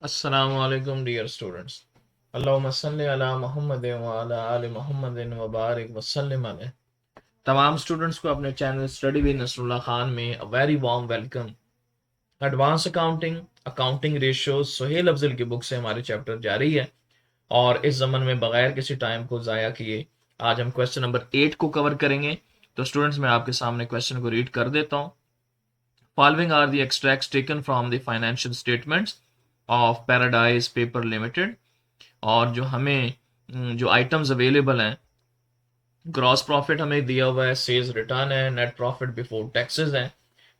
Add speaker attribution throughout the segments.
Speaker 1: अस्सलामु अलैकुम dear students. अल्लाहुम्मा सल्लि अला मुहम्मद व अला आलि मुहम्मद व बारिक व सल्लिम अलैहि। तमाम स्टूडेंट्स को अपने channel study with Nasrullah Khan में a very warm welcome. Advance accounting, accounting ratios Suhail Afzal की बुक से हमारे चैप्टर जारी है और इस जमन में बगैर किसी टाइम को ज़ाया किए आज हम क्वेश्चन नंबर 8 को कवर करेंगे। तो स्टूडेंट्स, मैं आपके सामने क्वेश्चन को रीड कर देता हूँ। Following are the extracts taken from the financial statements of Paradise Paper Limited। और जो हमें जो आइटम्स अवेलेबल हैं, ग्रॉस प्रॉफिट हमें दिया हुआ है, सेल्स रिटर्न है, नेट प्रॉफिट बिफोर टैक्सेस है,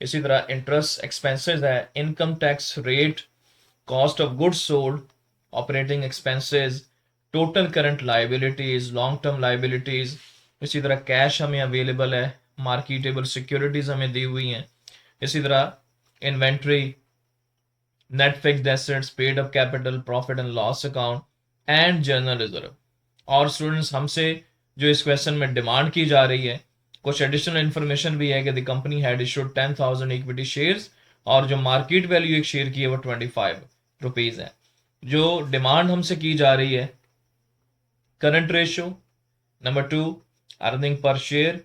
Speaker 1: इसी तरह इंटरेस्ट एक्सपेंसेस है, income tax rate, cost of goods sold, operating expenses, total current liabilities, long term liabilities, इसी तरह कैश हमें अवेलेबल है, मार्केटेबल सिक्योरिटीज हमें दी हुई हैं, इसी तरह inventory, net fixed assets, paid up capital, profit and loss account and general reserve. और स्टूडेंट्स, हमसे जो इस क्वेश्चन में डिमांड की जा रही है, कुछ एडिशनल इन्फॉर्मेशन भी है कि the company had issued 10,000 equity shares और जो मार्केट वैल्यू एक शेयर की है वो 25 रुपीज है। जो डिमांड हमसे की जा रही है, current ratio, number 2 earning per share,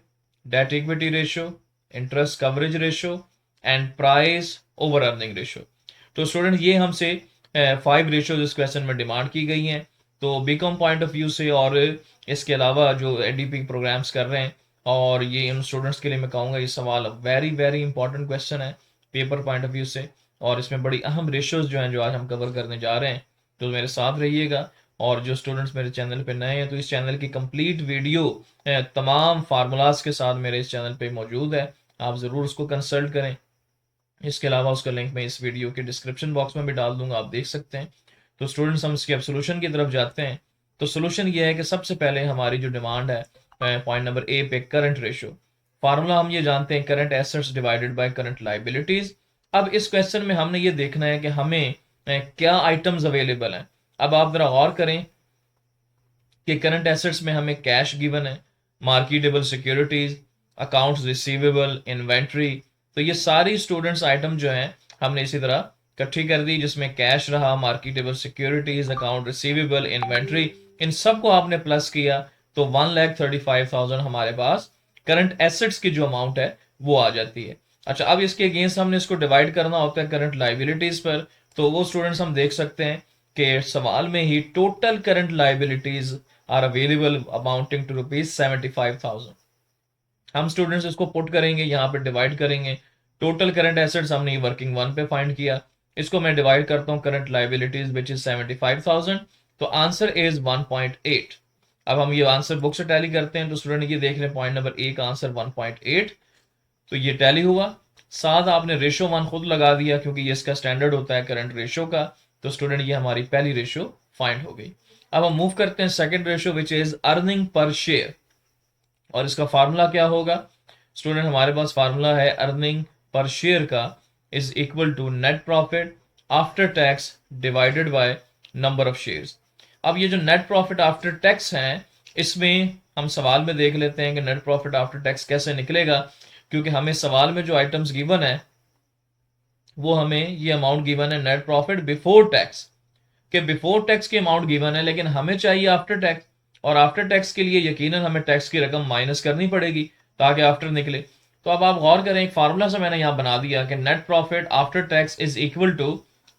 Speaker 1: date equity ratio, interest coverage ratio and price over earning ratio. तो स्टूडेंट, ये हमसे 5 रेशियोज इस क्वेश्चन में डिमांड की गई हैं। तो बीकॉम पॉइंट ऑफ व्यू से और इसके अलावा जो एडीपी प्रोग्राम्स कर रहे हैं, और ये उन स्टूडेंट्स के लिए मैं कहूँगा ये सवाल वेरी वेरी इंपॉर्टेंट क्वेश्चन है पेपर पॉइंट ऑफ व्यू से, और इसमें बड़ी अहम रेशियोज जो हैं जो आज हम कवर करने जा रहे हैं। तो मेरे साथ रहिएगा। और जो स्टूडेंट्स मेरे चैनल पे नए हैं तो इस चैनल की कंप्लीट वीडियो तमाम फार्मूलाज के साथ मेरे इस चैनल पे मौजूद है, आप ज़रूर उसको कंसल्ट करें। इसके अलावा उसका लिंक मैं इस वीडियो के डिस्क्रिप्शन बॉक्स में भी डाल दूंगा, आप देख सकते हैं। तो स्टूडेंट्स, हम इसके अब सोल्यूशन की तरफ जाते हैं। तो सोल्यूशन ये है कि सबसे पहले हमारी जो डिमांड है पॉइंट नंबर ए पे, करंट रेशियो। फार्मूला हम ये जानते हैं, current assets divided by current liabilities. अब इस क्वेश्चन में हमने ये देखना है कि हमें क्या आइटम्स अवेलेबल हैं। अब आप जरा गौर करें कि करंट एसेट्स में हमें कैश गिवन है, marketable securities, accounts receivable, inventory. तो ये सारी स्टूडेंट्स आइटम जो हैं हमने इसी तरह इकट्ठी कर दी, जिसमें कैश रहा, marketable securities, account receivable, inventory, इन सबको आपने प्लस किया तो 1,35,000 हमारे पास करंट एसेट्स की जो अमाउंट है वो आ जाती है। अच्छा, अब इसके अगेंस्ट हमने इसको डिवाइड करना होता है करंट लाइबिलिटीज पर। तो वो स्टूडेंट्स हम देख सकते हैं कि सवाल में ही total current liabilities are available amounting to ₹75,000। हम स्टूडेंट्स इसको पुट करेंगे, यहाँ पे डिवाइड करेंगे। टोटल करंट एसेट्स हमने वर्किंग वन पे फाइंड किया, इसको मैं डिवाइड करता हूँ करंट लाइबिलिटीज विच इज 75,000। तो आंसर इज 1.8। अब हम ये आंसर बुक से टैली करते हैं। तो स्टूडेंट, ये देख रहे हैं पॉइंट नंबर ए का आंसर 1.8। तो ये टैली हुआ। साथ आपने रेशो 1 खुद लगा दिया क्योंकि ये इसका स्टैंडर्ड होता है करंट रेशो का। तो स्टूडेंट, ये हमारी पहली रेशो फाइंड हो गई। अब हम मूव करते हैं second ratio which is earning per share, और इसका फार्मूला क्या होगा। स्टूडेंट, हमारे पास फार्मूला है अर्निंग पर शेयर का is equal to net profit after tax divided by number of shares. अब ये जो नेट प्रॉफिट आफ्टर टैक्स है, इसमें हम सवाल में देख लेते हैं कि नेट प्रॉफिट आफ्टर टैक्स कैसे निकलेगा, क्योंकि हमें सवाल में जो आइटम्स गिवन है वो हमें ये अमाउंट गिवन है नेट प्रॉफिट बिफोर टैक्स, कि बिफोर टैक्स की अमाउंट गिवन है, लेकिन हमें चाहिए आफ्टर टैक्स। और आफ्टर टैक्स के लिए यकीनन हमें टैक्स की रकम माइनस करनी पड़ेगी ताकि आफ्टर निकले। तो अब आप गौर करें, एक फार्मूला से मैंने यहां बना दिया कि net profit after tax is equal to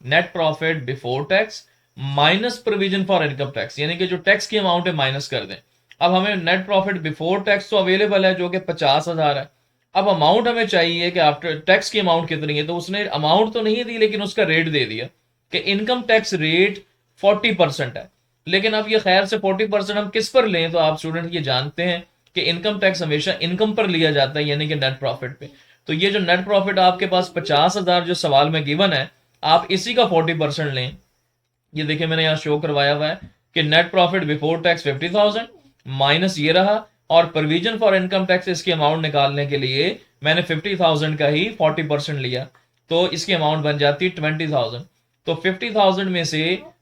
Speaker 1: net profit before tax minus provision for income tax, यानी कि जो टैक्स की अमाउंट है माइनस कर दें। अब हमें नेट प्रॉफिट बिफोर टैक्स तो अवेलेबल है जो कि 50,000 है। अब अमाउंट हमें चाहिए कि आफ्टर टैक्स की अमाउंट कितनी है। तो उसने अमाउंट तो नहीं दी लेकिन उसका रेट दे दिया कि इनकम टैक्स रेट 40% है। लेकिन अब ये खैर से 40% हम किस पर लें, तो आप स्टूडेंट ये जानते हैं कि इनकम टैक्स हमेशा इनकम पर लिया जाता है, यानी कि नेट प्रॉफिट पे। तो ये जो नेट प्रॉफिट आपके पास 50,000 जो सवाल में गिवन है, आप इसी का 40% लें। ये देखिए मैंने यहाँ शो करवाया हुआ है कि net profit before tax 50,000 minus ये रहा, और प्रोविजन फॉर इनकम टैक्स इसकी अमाउंट निकालने के लिए मैंने 50,000 का ही 40% लिया, तो इसकी अमाउंट बन जाती है 20,000। तो 50,000 में से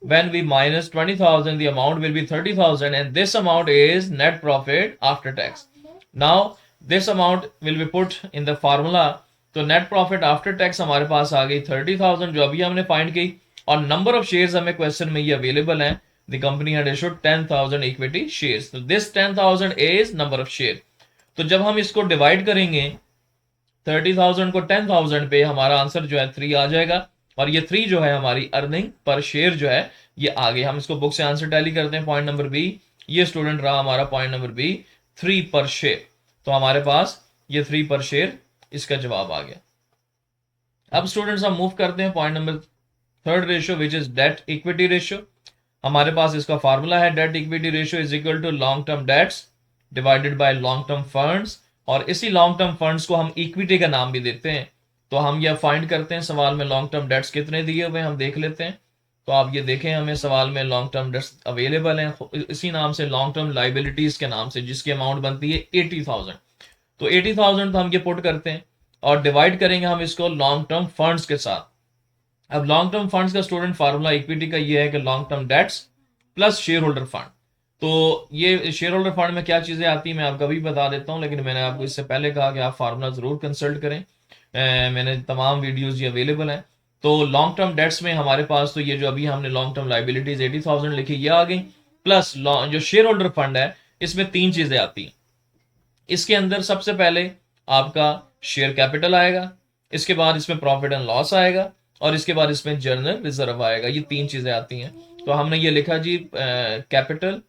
Speaker 1: when we minus 20,000 the amount will be 30,000 and this amount is net profit after tax. Now this amount will be put in the formula। तो नेट प्रॉफिट आफ्टर टैक्स हमारे पास आ गई 30,000 जो अभी हमने फाइंड की, और नंबर ऑफ शेयर्स हमें question में ये अवेलेबल हैं। The company had issued 10,000 equity shares, तो this 10,000 is number of share. तो जब हम इसको डिवाइड करेंगे 30,000 को 10,000 पे, हमारा आंसर जो है 3 आ जाएगा, और ये 3 जो है हमारी अर्निंग पर शेयर जो है ये आ गई। हम इसको बुक से आंसर टैली करते हैं। पॉइंट नंबर बी, ये स्टूडेंट रहा हमारा पॉइंट नंबर बी, 3 पर शेयर। तो हमारे पास ये 3 पर शेयर इसका जवाब आ गया। अब स्टूडेंट्स हम मूव करते हैं point number third ratio which is debt equity ratio. हमारे पास इसका फार्मूला है debt equity ratio is equal to long term debts divided by long term funds, और इसी लॉन्ग टर्म फंड्स को हम इक्विटी का नाम भी देते हैं। तो हम यह फाइंड करते हैं सवाल में लॉन्ग टर्म डेट्स कितने दिए हुए हम देख लेते हैं। तो आप ये देखें, हमें सवाल में लॉन्ग टर्म डेट्स अवेलेबल हैं इसी नाम से, लॉन्ग टर्म लाइबिलिटीज के नाम से, जिसकी अमाउंट बनती है 80,000। तो 80,000 तो हम ये पुट करते हैं और डिवाइड करेंगे हम इसको लॉन्ग टर्म फंड्स के साथ। अब लॉन्ग टर्म फंड्स का स्टूडेंट फार्मूला इक्विटी का ये है कि long term dates plus share holder fund. तो ये शेयर होल्डर फंड में क्या चीजें आती हैं मैं आपको अभी बता देता हूं, लेकिन मैंने आपको इससे पहले कहा कि आप फार्मूला जरूर कंसल्ट करें। मैंने तमाम वीडियोस ये अवेलेबल हैं। तो लॉन्ग टर्म डेट्स में हमारे पास तो ये जो अभी हमने लॉन्ग टर्म लाइबिलिटीज 80,000 लिखी ये आ गई, प्लस जो शेयर होल्डर फंड है इसमें 3 चीजें आती हैं। इसके अंदर सबसे पहले आपका शेयर कैपिटल आएगा, इसके बाद इसमें प्रॉफिट एंड लॉस आएगा, और इसके बाद इसमें जर्नल रिजर्व आएगा। ये 3 चीजें आती हैं। तो हमने ये लिखा जी capital,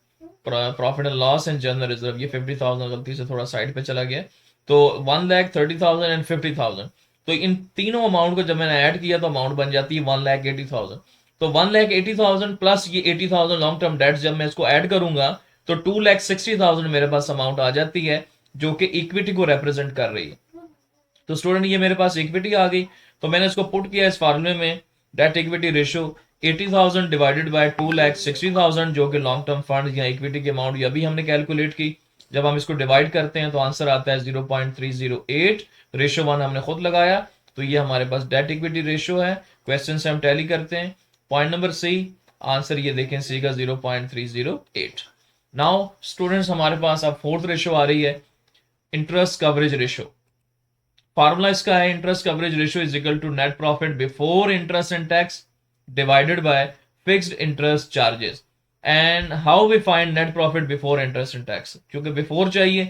Speaker 1: profit and loss and general reserve. ये 50,000 गलती से थोड़ा साइड पे चला गया। तो 1,30,000 एंड 50,000, तो इन तीनों अमाउंट को जब मैंने ऐड किया तो अमाउंट बन जाती है 1,80,000। तो 1,80,000 प्लस ये 80,000 लॉन्ग टर्म डेट्स जब मैं इसको ऐड करूंगा तो 2,60,000 मेरे पास अमाउंट आ जाती है, जो कि इक्विटी को रिप्रेजेंट कर रही है। तो स्टूडेंट ये मेरे पास इक्विटी आ गई, तो मैंने इसको पुट किया इस फार्मूले में, date equity ratio 80,000 divided by 2,60,000, जो कि लॉन्ग टर्म फंड या इक्विटी की अमाउंट ये अभी हमने कैलकुलेट की। जब हम इसको डिवाइड करते हैं तो आंसर आता है 0.308। रेशियो 1 हमने खुद लगाया, तो ये हमारे पास डेट इक्विटी रेशियो है। क्वेश्चन से हम टैली करते हैं। पॉइंट नंबर सी, आंसर ये देखें सी का 0.308। नाउ स्टूडेंट्स हमारे पास अब फोर्थ रेशियो आ रही है, इंटरेस्ट कवरेज रेशियो। फार्मूला इसका है interest coverage ratio is equal to net profit before interest and tax divided by fixed interest charges. And how we find net profit before interest and tax, क्योंकि before चाहिए,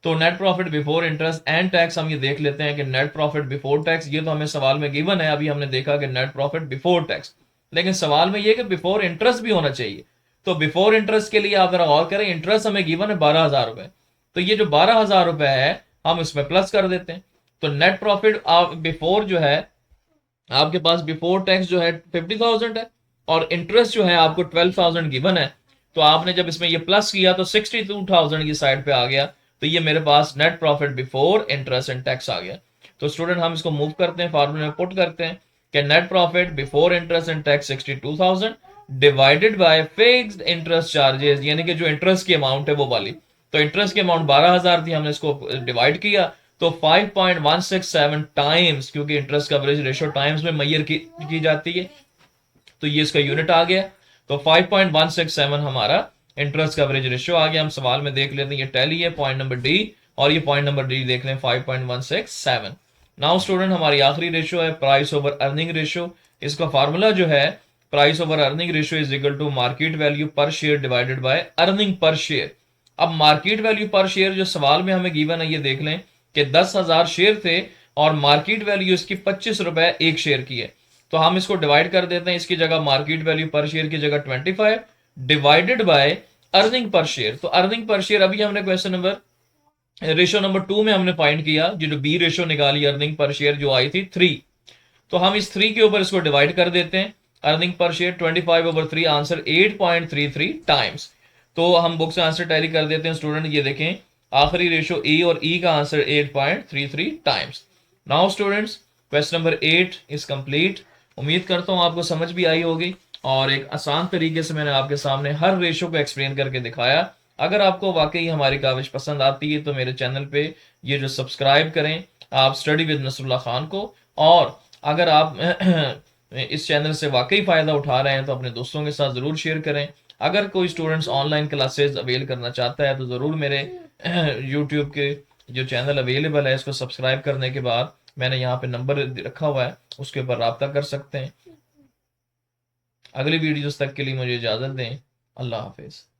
Speaker 1: तो net profit before interest and tax हम ये देख लेते हैं कि net profit before tax, ये तो हमें सवाल में गिवन है। अभी हमने देखा कि नेट प्रॉफिट बिफोर टैक्स, लेकिन सवाल में ये कि बिफोर इंटरेस्ट भी होना चाहिए। तो बिफोर इंटरेस्ट के लिए आप जरा गौर करें, इंटरेस्ट हमें गिवन है 12,000 रुपए, तो ये जो 12,000 रुपए है हम इसमें प्लस कर देते हैं। तो नेट प्रॉफिट आप बिफोर जो है आपके पास बिफोर टैक्स जो है 50,000 है, और इंटरेस्ट जो है आपको 12,000 गिवन है। तो आपने जब इसमें ये प्लस किया तो 62,000 की साइड पे आ गया। तो ये मेरे पास net profit before interest and tax आ गया। तो स्टूडेंट हम इसको मूव करते हैं, फार्मूले में पुट करते हैं कि net profit before interest and tax 62,000 divided by fixed interest charges, यानी कि जो इंटरेस्ट की अमाउंट है वो वाली। तो इंटरेस्ट की अमाउंट 12,000 थी, हमने इसको डिवाइड किया तो 5.167 टाइम्स, क्योंकि इंटरेस्ट कवरेज रेशियो टाइम्स में मैयर की जाती है, तो ये इसका यूनिट आ गया। तो 5.167 हमारा इंटरेस्ट कवरेज रेशियो आ गया। हम सवाल में देख लेते हैं, ये टैली है पॉइंट नंबर डी, और ये पॉइंट नंबर डी देख लें 5.167। नाउ स्टूडेंट हमारी आखिरी रेशियो है प्राइस ओवर अर्निंग रेशियो। इसका फार्मूला जो है price over earning ratio is equal to market value per share divided by earning per share. अब मार्केट वैल्यू पर शेयर जो सवाल में हमें गिवन है, ये देख लें कि 10,000 शेयर थे और मार्केट वैल्यू इसकी 25 रुपए एक शेयर की है। तो हम इसको डिवाइड कर देते हैं, इसकी जगह मार्केट वैल्यू पर शेयर की जगह 25 divided by earning per share. तो अर्निंग पर शेयर अभी हमने क्वेश्चन नंबर रेशियो नंबर 2 में हमने फाइंड किया, जो बी रेशियो निकाली अर्निंग पर शेयर जो आई थी 3। तो हम इस 3 के ऊपर इसको डिवाइड कर देते हैं। Earning per share 25/3, answer 8.33 times. तो हम बुक से आंसर टैली कर देते हैं स्टूडेंट, ये देखें आखिरी रेशियो ए और ई का answer 8.33 times. Now students question number 8 is complete. उम्मीद करता हूं आपको समझ भी आई होगी, और एक आसान तरीके से मैंने आपके सामने हर रेशियो को एक्सप्लेन करके दिखाया। अगर आपको वाकई हमारी काविश पसंद आती है तो मेरे चैनल पे ये जो सब्सक्राइब करें आप स्टडी विद नसरुल्लाह खान को, और अगर आप इस चैनल से वाकई फ़ायदा उठा रहे हैं तो अपने दोस्तों के साथ ज़रूर शेयर करें। अगर कोई स्टूडेंट्स ऑनलाइन क्लासेस अवेल करना चाहता है तो ज़रूर मेरे यूट्यूब के जो चैनल अवेलेबल है इसको सब्सक्राइब करने के बाद मैंने यहाँ पे नंबर रखा हुआ है, उसके ऊपर रब्ता कर सकते हैं। अगली वीडियोस तक के लिए मुझे इजाज़त दें। अल्लाह हाफिज़।